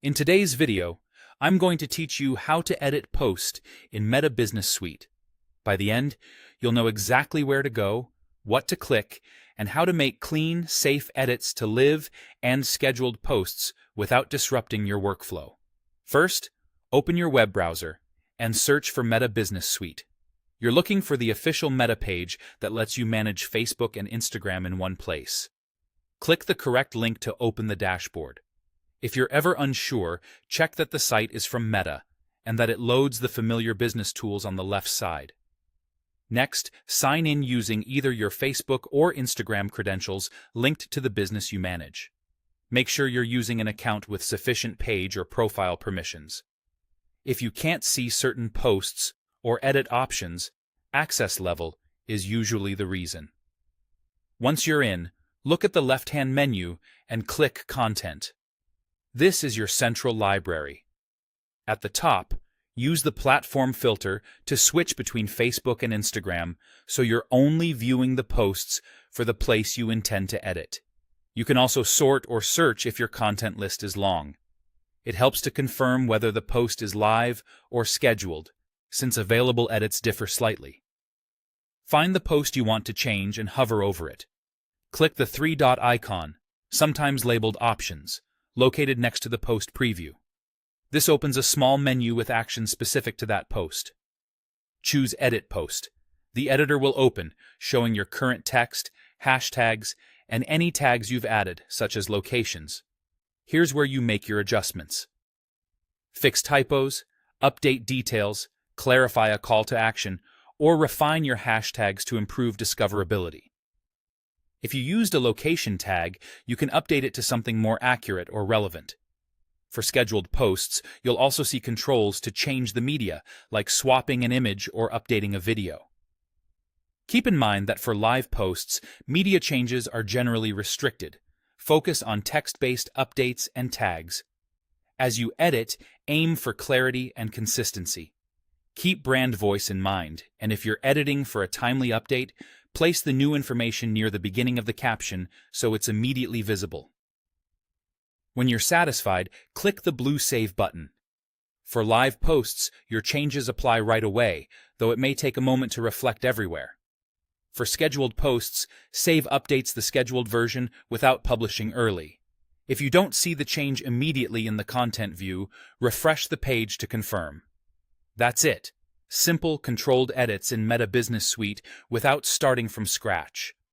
In today's video, I'm going to teach you how to edit post in Meta Business Suite. By the end, you'll know exactly where to go, what to click, and how to make clean, safe edits to live and scheduled posts without disrupting your workflow. First, open your web browser and search for Meta Business Suite. You're looking for the official Meta page that lets you manage Facebook and Instagram in one place. Click the correct link to open the dashboard. If you're ever unsure, check that the site is from Meta and that it loads the familiar business tools on the left side. Next, sign in using either your Facebook or Instagram credentials linked to the business you manage. Make sure you're using an account with sufficient page or profile permissions. If you can't see certain posts or edit options, access level is usually the reason. Once you're in, look at the left-hand menu and click Content. This is your central library. At the top, use the platform filter to switch between Facebook and Instagram so you're only viewing the posts for the place you intend to edit. You can also sort or search if your content list is long. It helps to confirm whether the post is live or scheduled, since available edits differ slightly. Find the post you want to change and hover over it. Click the three-dot icon, sometimes labeled Options, located next to the post preview. This opens a small menu with actions specific to that post. Choose Edit Post. The editor will open, showing your current text, hashtags, and any tags you've added, such as locations. Here's where you make your adjustments. Fix typos, update details, clarify a call to action, or refine your hashtags to improve discoverability. If you used a location tag, you can update it to something more accurate or relevant. For scheduled posts, you'll also see controls to change the media, like swapping an image or updating a video. Keep in mind that for live posts, media changes are generally restricted. Focus on text-based updates and tags. As you edit, aim for clarity and consistency. Keep brand voice in mind, and if you're editing for a timely update, place the new information near the beginning of the caption so it's immediately visible. When you're satisfied, click the blue Save button. For live posts, your changes apply right away, though it may take a moment to reflect everywhere. For scheduled posts, save updates the scheduled version without publishing early. If you don't see the change immediately in the content view, refresh the page to confirm. That's it. Simple, controlled edits in Meta Business Suite without starting from scratch.